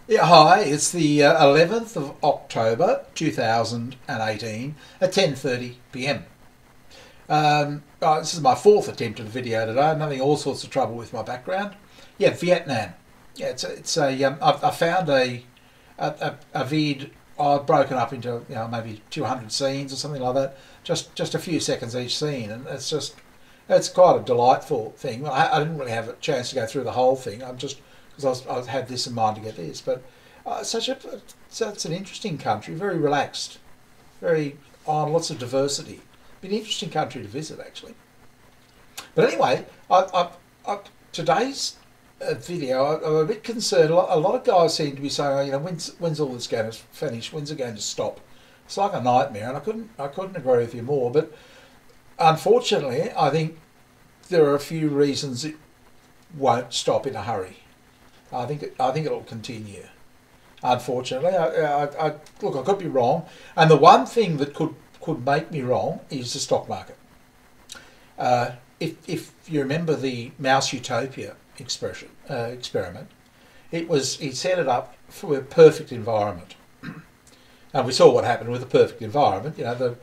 Yeah, hi, it's the 11th of October 2018 at 10:30 p.m. This is my fourth attempt at a video today. I'm having all sorts of trouble with my background. Yeah, Vietnam. Yeah, I found a vid. I've broken up into maybe 200 scenes or something like that. Just a few seconds each scene, and it's quite a delightful thing. I didn't really have a chance to go through the whole thing. I'm just because I had this in mind to get this, but it's an interesting country, very relaxed, very on lots of diversity. Been an interesting country to visit actually. But anyway, today's video, I'm a bit concerned. A lot of guys seem to be saying, when's all this going to finish? When's it going to stop? It's like a nightmare, and I couldn't agree with you more. But unfortunately, I think there are a few reasons it won't stop in a hurry. I think it'll continue. Unfortunately, look, I could be wrong, and the one thing that could make me wrong is the stock market. If you remember the mouse utopia experiment, he set it up for a perfect environment, and we saw what happened with the perfect environment. The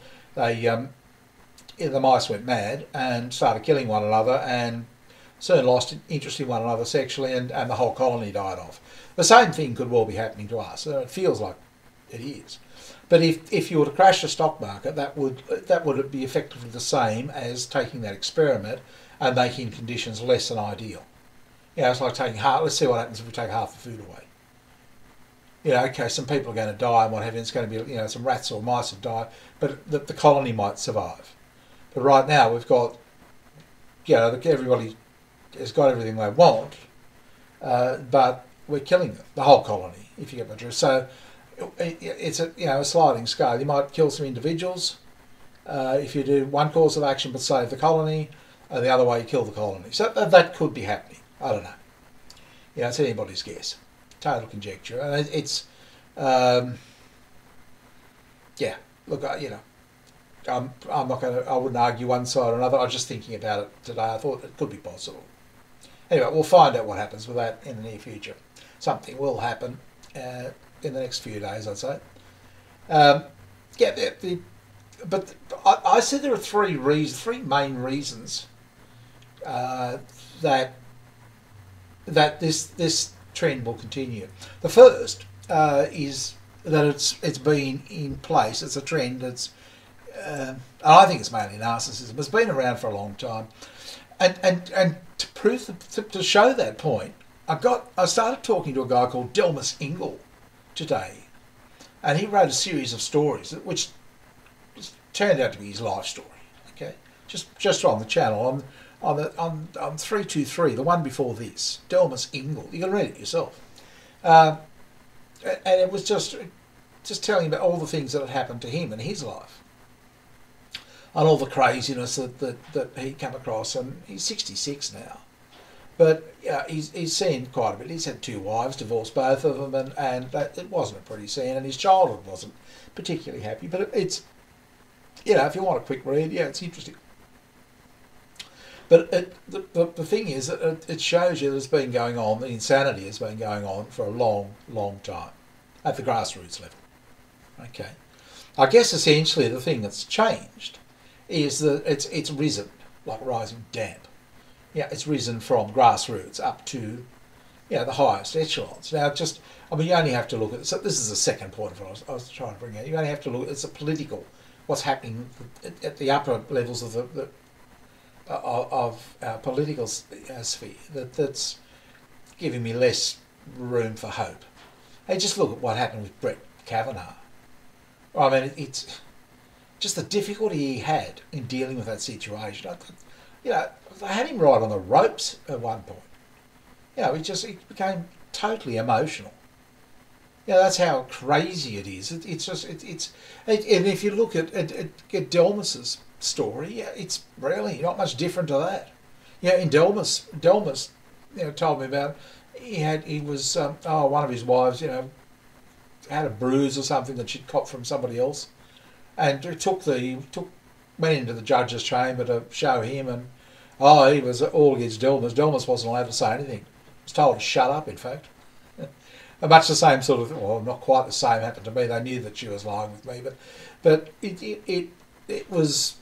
mice went mad and started killing one another, and soon lost interest in one another sexually, and the whole colony died off. The same thing could well be happening to us. It feels like it is. But if you were to crash the stock market, that would be effectively the same as taking that experiment and making conditions less than ideal. It's like taking half. Let's see what happens if we take half the food away. Okay, some people are going to die and what have you. It's going to be some rats or mice that die, but the colony might survive. But right now we've got everybody has got everything they want, but we're killing them, the whole colony, if you get my drift. So it's a sliding scale. You might kill some individuals if you do one course of action but save the colony, and the other way you kill the colony. So that could be happening. I don't know. It's anybody's guess. Total conjecture. And it's look, I'm not going to. I wouldn't argue one side or another. I was just thinking about it today. I thought it could be possible. Anyway, we'll find out what happens with that in the near future. Something will happen in the next few days, I'd say. But I said there are three main reasons that this trend will continue. The first is that it's been in place. It's a trend that's I think it's mainly narcissism. It's been around for a long time, and to prove to show that point, I started talking to a guy called Delmas Ingle today, and he wrote a series of stories which turned out to be his life story. Okay, just on the channel on 323, the one before this, Delmas Ingle. You can read it yourself, and it was just telling about all the things that had happened to him in his life, and all the craziness that he'd come across. And he's 66 now, but he's seen quite a bit. He's had 2 wives, divorced both of them, and it wasn't a pretty scene, and his childhood wasn't particularly happy. But it's if you want a quick read, it's interesting. But the thing is that it shows you that it's been going on, the insanity has been going on for a long, long time at the grassroots level. Okay, I guess essentially the thing that's changed is that it's risen like a rising damp. It's risen from grassroots up to the highest echelons. Now, you only have to look at. So this is the second point of what I was trying to bring out. You only have to look. It's a political. What's happening at the upper levels of our political sphere that's giving me less room for hope. Hey, just look at what happened with Brett Kavanaugh. I mean, it's just the difficulty he had in dealing with that situation. They had him right on the ropes at one point. He became totally emotional. That's how crazy it is. And if you look at Delmas's story, it's really not much different to that. In Delmas told me about one of his wives, had a bruise or something that she'd copped from somebody else, and went into the judge's chamber to show him, and he was all against Delmas. Delmas wasn't allowed to say anything. He was told to shut up, in fact. And much the same sort of, well, not quite the same happened to me. They knew that she was lying with me, but it was,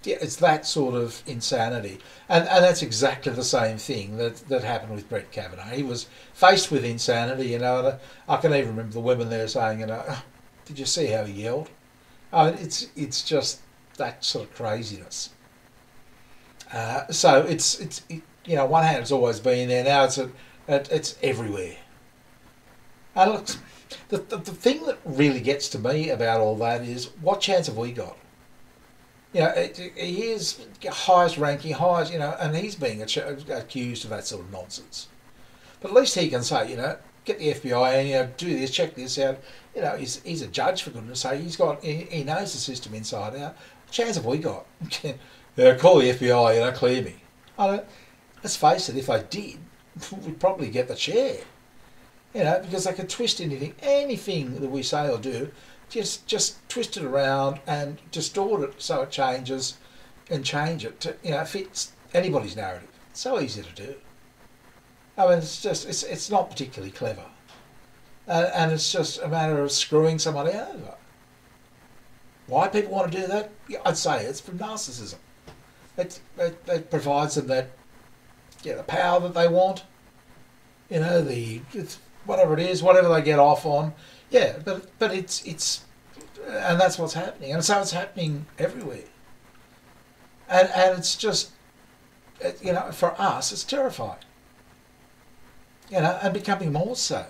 yeah, it's that sort of insanity. And that's exactly the same thing that happened with Brett Kavanaugh. He was faced with insanity, you know, and I can even remember the women there saying, you know, "Oh, did you see how he yelled?" I mean, it's just that sort of craziness. So you know, one hand it's always been there. Now it's everywhere. And look, the thing that really gets to me about all that is, what chance have we got? You know, he is highest ranking, highest, you know, and he's being accused of that sort of nonsense. But at least he can say, you know, get the FBI and, you know, do this, check this out. You know, he's a judge, for goodness sake. He knows the system inside out. What chance have we got? Yeah, call the FBI, you know, clear me. I don't. Let's face it, if they did, we'd probably get the chair. You know, because they can twist anything that we say or do, just twist it around and distort it so it changes, and change it to, you know, fits anybody's narrative. It's so easy to do. I mean, it's not particularly clever, and it's just a matter of screwing somebody over. Why people want to do that? Yeah, I'd say it's from narcissism. It provides them that, yeah, the power that they want. You know, it's whatever it is, whatever they get off on. Yeah, but it's and that's what's happening, and so it's happening everywhere. And it's just, you know, for us, it's terrifying. You know, and becoming more so.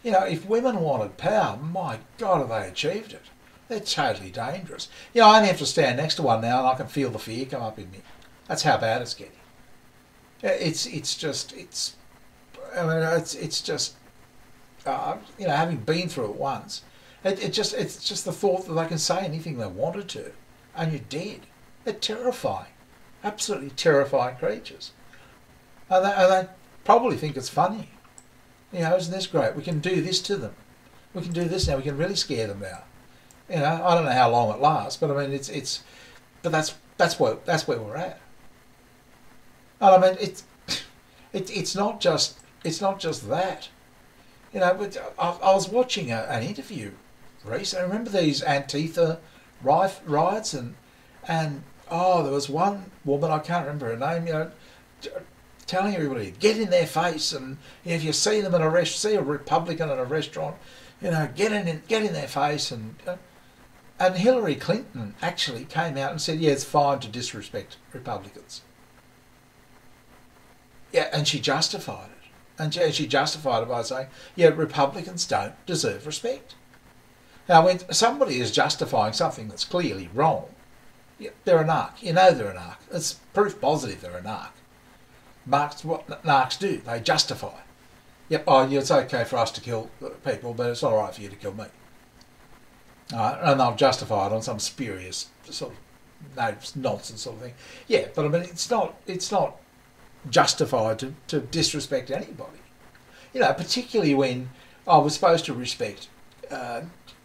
You know, if women wanted power, my God, have they achieved it? They're totally dangerous. You know, I only have to stand next to one now and I can feel the fear come up in me. That's how bad it's getting. It's just, you know, having been through it once, it's just the thought that they can say anything they wanted to, and you're dead. They're terrifying, absolutely terrifying creatures. And they probably think it's funny. You know, isn't this great? We can do this to them. We can do this now. We can really scare them now. You know, I don't know how long it lasts, but I mean, but that's where we're at. And I mean, it's not just that. You know, but I was watching an interview recently. I remember these Antifa riots, and oh, there was one woman, I can't remember her name, you know, telling everybody, get in their face, and you know, if you see them see a Republican in a restaurant, you know, get in their face, and Hillary Clinton actually came out and said, yeah, it's fine to disrespect Republicans. Yeah, and she justified it. And she justified it by saying, yeah, Republicans don't deserve respect. Now, when somebody is justifying something that's clearly wrong, yeah, they're a narc. You know they're a narc. It's proof positive they're a narc. Marks, what narcs do, they justify. Yep, oh, yeah, it's okay for us to kill people, but it's not all right for you to kill me. And they'll justify it on some spurious sort of nonsense sort of thing. Yeah, but I mean, it's not justified to disrespect anybody. You know, particularly when we're supposed to respect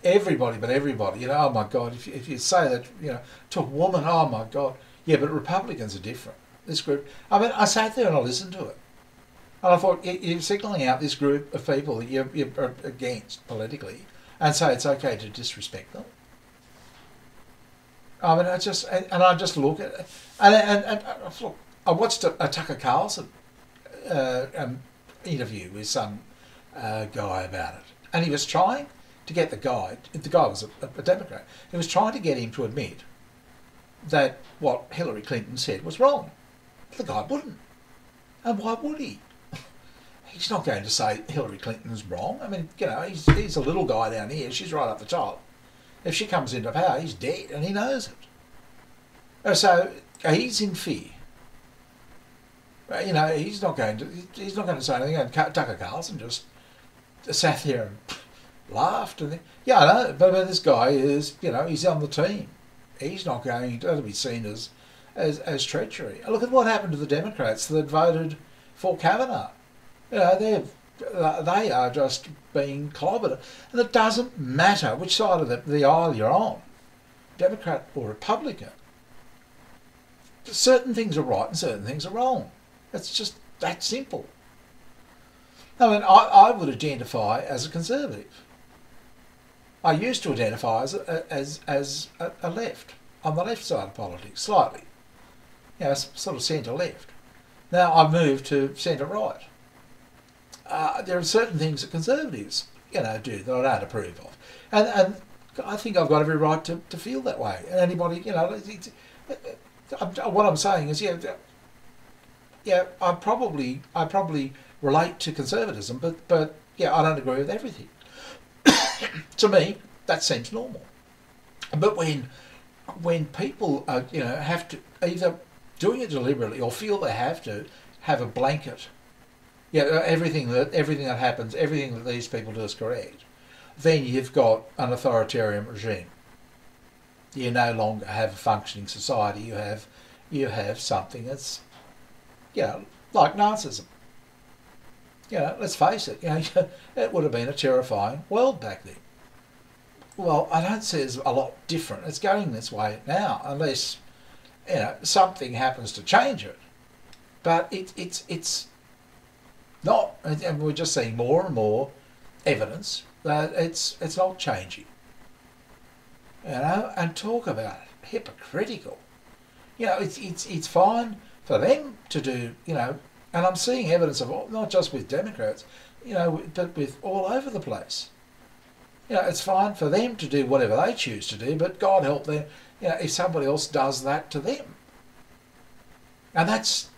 everybody but everybody. You know, oh my God, if you say that, you know, to a woman, oh my God. Yeah, but Republicans are different. This group, I mean, I sat there and I listened to it. And I thought, you're signalling out this group of people that you're against politically, and say it's okay to disrespect them. I mean, I just look at it, and look, I watched a Tucker Carlson interview with some guy about it, and he was trying to get the guy was a Democrat, he was trying to get him to admit that what Hillary Clinton said was wrong. The guy wouldn't. And why would he? He's not going to say Hillary Clinton's wrong. I mean, you know, he's a little guy down here. She's right up the top. If she comes into power, he's dead, and he knows it. So he's in fear. You know, he's not going to say anything. And Tucker Carlson just sat there and laughed. And yeah, I know, but this guy is, you know, he's on the team. He's not going to be seen as treachery. Look at what happened to the Democrats that voted for Kavanaugh. You know, they are just being clobbered. And it doesn't matter which side of the aisle you're on, Democrat or Republican. Certain things are right and certain things are wrong. It's just that simple. I mean, I would identify as a conservative. I used to identify as a left, on the left side of politics, slightly, you know, sort of centre left. Now I've moved to centre right. There are certain things that conservatives, you know, do that I don't approve of, and I think I've got every right to feel that way. And anybody, you know, what I'm saying is, yeah, I probably relate to conservatism, but yeah, I don't agree with everything. To me, that seems normal. But when people you know, have to either doing it deliberately or feel they have to have a blanket, yeah, everything that happens, everything that these people do is correct, then you've got an authoritarian regime. You no longer have a functioning society. You have something that's, you know, like narcissism. You know, let's face it. You know, it would have been a terrifying world back then. Well, I don't see it's a lot different. It's going this way now, unless, you know, something happens to change it. But it's not, and we're just seeing more and more evidence that it's not changing. You know, and talk about hypocritical. You know, it's fine for them to do, you know, and I'm seeing evidence of, not just with Democrats, you know, but with all over the place. You know, it's fine for them to do whatever they choose to do, but God help them, you know, if somebody else does that to them. And that's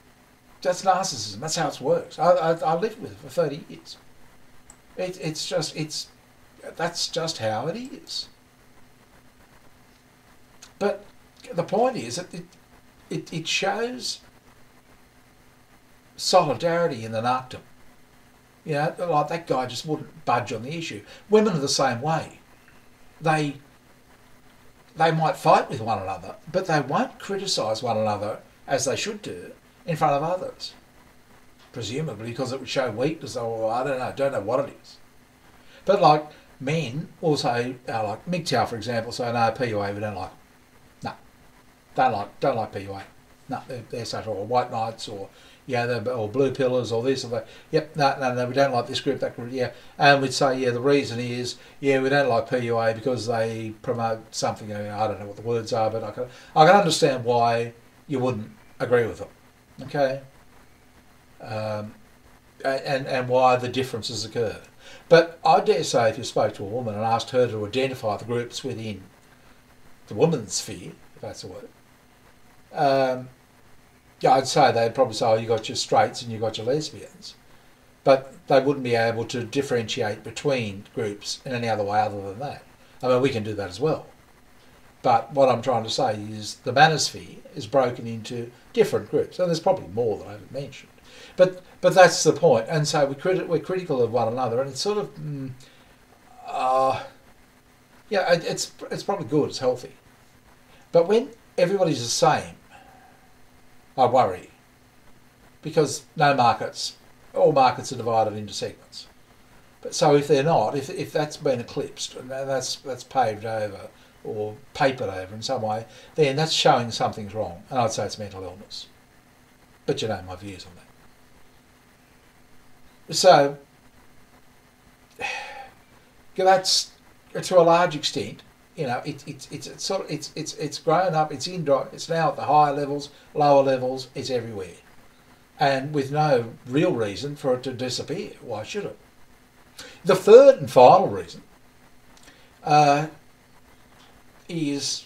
narcissism. That's how it works. I lived with it for 30 years. That's just how it is. But the point is that it shows solidarity in the narcdom. You know, like that guy just wouldn't budge on the issue. Women are the same way. They might fight with one another, but they won't criticise one another as they should do in front of others. Presumably because it would show weakness, or I don't know what it is. But like men will say, like mgtow for example, say no, PUA we don't like. No, don't like PUA. No, they're such, or white knights, or yeah, or blue pillars, or this or that. Yep, no, we don't like this group, that group. Yeah, and we'd say, yeah, the reason is, yeah, we don't like PUA because they promote something. I don't know what the words are, but I can understand why you wouldn't agree with them. Okay, and why the differences occur. But I dare say, if you spoke to a woman and asked her to identify the groups within the woman's sphere, if that's a word, yeah, I'd say they'd probably say, oh, you got your straights and you got your lesbians. But they wouldn't be able to differentiate between groups in any other way other than that. I mean, we can do that as well. But what I'm trying to say is the manosphere is broken into different groups. And there's probably more that I haven't mentioned. But that's the point. And so we're critical of one another. And it's sort of, yeah, it's probably good, it's healthy. But when everybody's the same, I worry, because all markets are divided into segments. But so if they're not, if that's been eclipsed and that's paved over or papered over in some way, then that's showing something's wrong. And I'd say it's mental illness. But you know my views on that. So that's, to a large extent, you know, it's grown up. It's now at the higher levels, lower levels. It's everywhere, and with no real reason for it to disappear. Why should it? The third and final reason is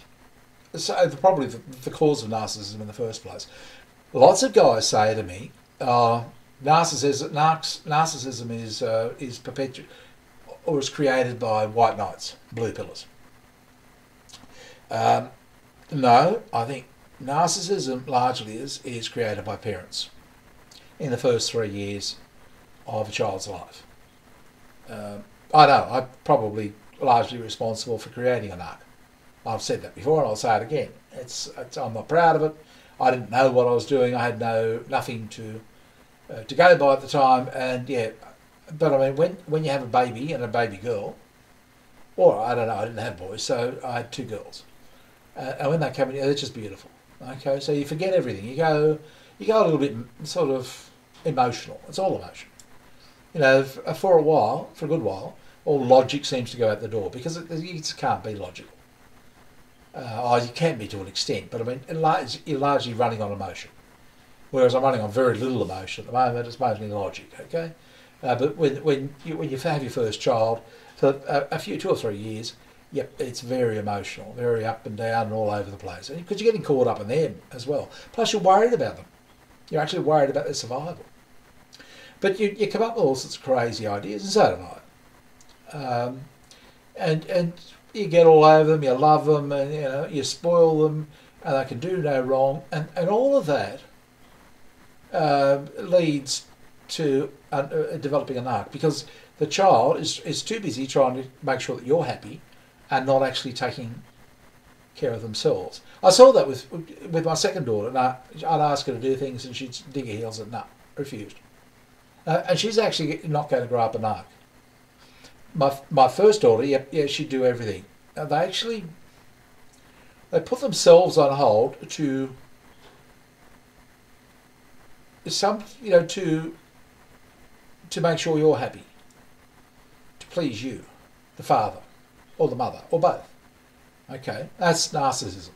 probably the cause of narcissism in the first place. Lots of guys say to me, narcissism is perpetuated or is created by white knights, blue pillars. No, I think narcissism largely is created by parents in the first 3 years of a child's life. I know I'm probably largely responsible for creating a narc. I've said that before and I'll say it again. I'm not proud of it. I didn't know what I was doing. I had nothing to go by at the time, and yeah. But I mean, when you have a baby and a baby girl, or I don't know, I didn't have boys, so I had 2 girls. And when they come in, they're just beautiful. Okay, so you forget everything. You go a little bit sort of emotional. It's all emotion. you know, for a while, for a good while, all logic seems to go out the door because you just can't be logical. You can be to an extent, but I mean, you're largely running on emotion. Whereas I'm running on very little emotion at the moment. It's mostly logic, okay? But when you have your first child, for a few 2 or 3 years, yep, it's very emotional, very up and down and all over the place. Because you're getting caught up in them as well. Plus, you're worried about them. You're actually worried about their survival. But you come up with all sorts of crazy ideas, and so do I. And you get all over them, you love them, and you know you spoil them, and they can do no wrong, and all of that leads to developing a narc, because the child is too busy trying to make sure that you're happy and not actually taking care of themselves. I saw that with my second daughter. And I'd ask her to do things and she'd dig her heels and refused. And she's actually not going to grow up a narc. My first daughter, yeah, she'd do everything. They put themselves on hold to make sure you're happy, to please you, the father, or the mother, or both. Okay, that's narcissism.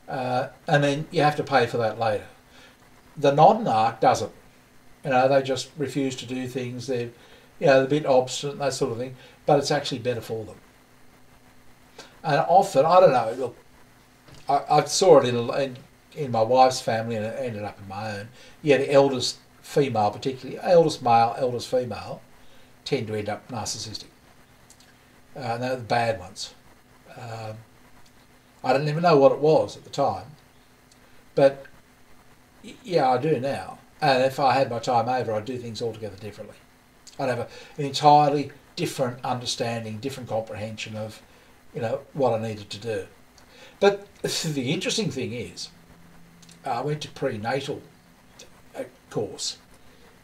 And then you have to pay for that later. The non-narc doesn't. You know, they just refuse to do things. They're a bit obstinate, that sort of thing. But it's actually better for them. And often, I don't know. Look, I saw it in my wife's family, and it ended up in my own. Yeah, the eldest female, particularly eldest male, eldest female, tend to end up narcissistic. And they're the bad ones. I didn't even know what it was at the time, but yeah, I do now. And if I had my time over, I'd do things altogether differently. I'd have an entirely different understanding, different comprehension of, what I needed to do. But the interesting thing is, I went to prenatal course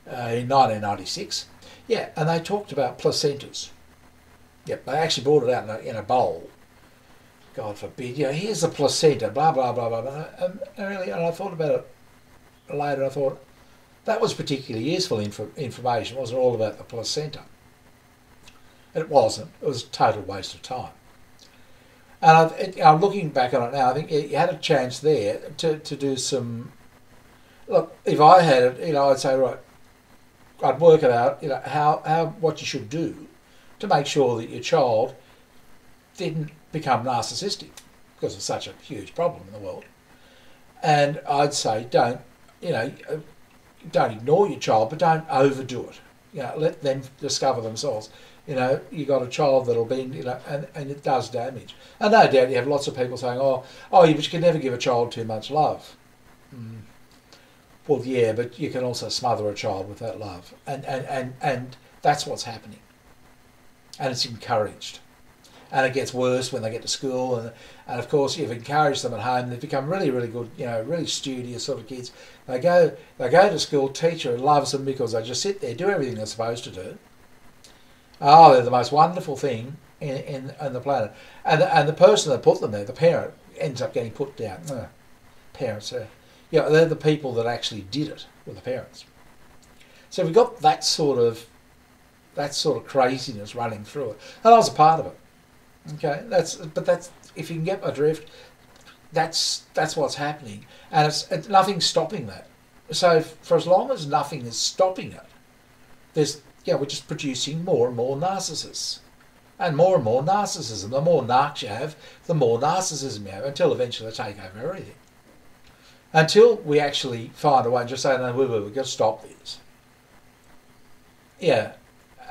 in 1996. Yeah, and they talked about placentas. Yep, they actually brought it out in a bowl. God forbid, here's the placenta, blah, blah, blah, blah, blah. And I thought about it later, I thought, that was particularly useful information. It wasn't all about the placenta. It wasn't. It was a total waste of time. And I'm looking back on it now, I think you had a chance there to do some... Look, if I had it, I'd say, right, I'd work it out, what you should do to make sure that your child didn't become narcissistic, because it's such a huge problem in the world. And I'd say don't ignore your child, but don't overdo it. Let them discover themselves. You got a child that'll be, and it does damage. And no doubt you have lots of people saying, but you can never give a child too much love. Well, yeah, but you can also smother a child with that love. And that's what's happening. And it's encouraged. And it gets worse when they get to school. And of course, you've encouraged them at home. They've become really, really good, really studious sort of kids. They go to school, teacher loves them because they just sit there, do everything they're supposed to do. Oh, they're the most wonderful thing in the planet. And the person that put them there, the parent, ends up getting put down. Parents, they're the people that actually did it, with the parents. So we've got that sort of craziness running through it. And I was a part of it. Okay, that's if you can get my drift, that's what's happening, and it's nothing's stopping that. So for as long as nothing is stopping it, we're just producing more and more narcissists, and more narcissism. The more narcs you have, the more narcissism you have, until eventually they take over everything. Until we actually find a way and just say, no, we've got to stop this. Yeah.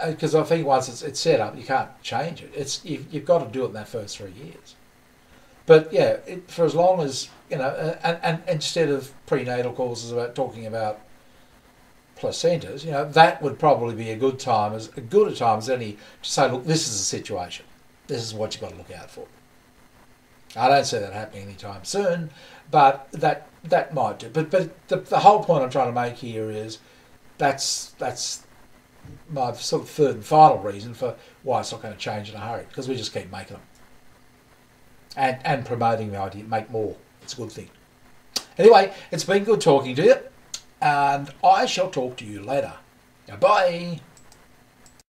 Because I think once it's set up, you can't change it. You've got to do it in that first 3 years. But yeah, for as long as and instead of prenatal courses about talking about placentas, that would probably be as good a time as any to say, look, this is the situation. This is what you've got to look out for. I don't see that happening anytime soon, but that might do. But the whole point I'm trying to make here is that's my sort of third and final reason for why it's not going to change in a hurry, because we just keep making them and promoting the idea, make more. It's a good thing. Anyway, it's been good talking to you, and I shall talk to you later. Bye.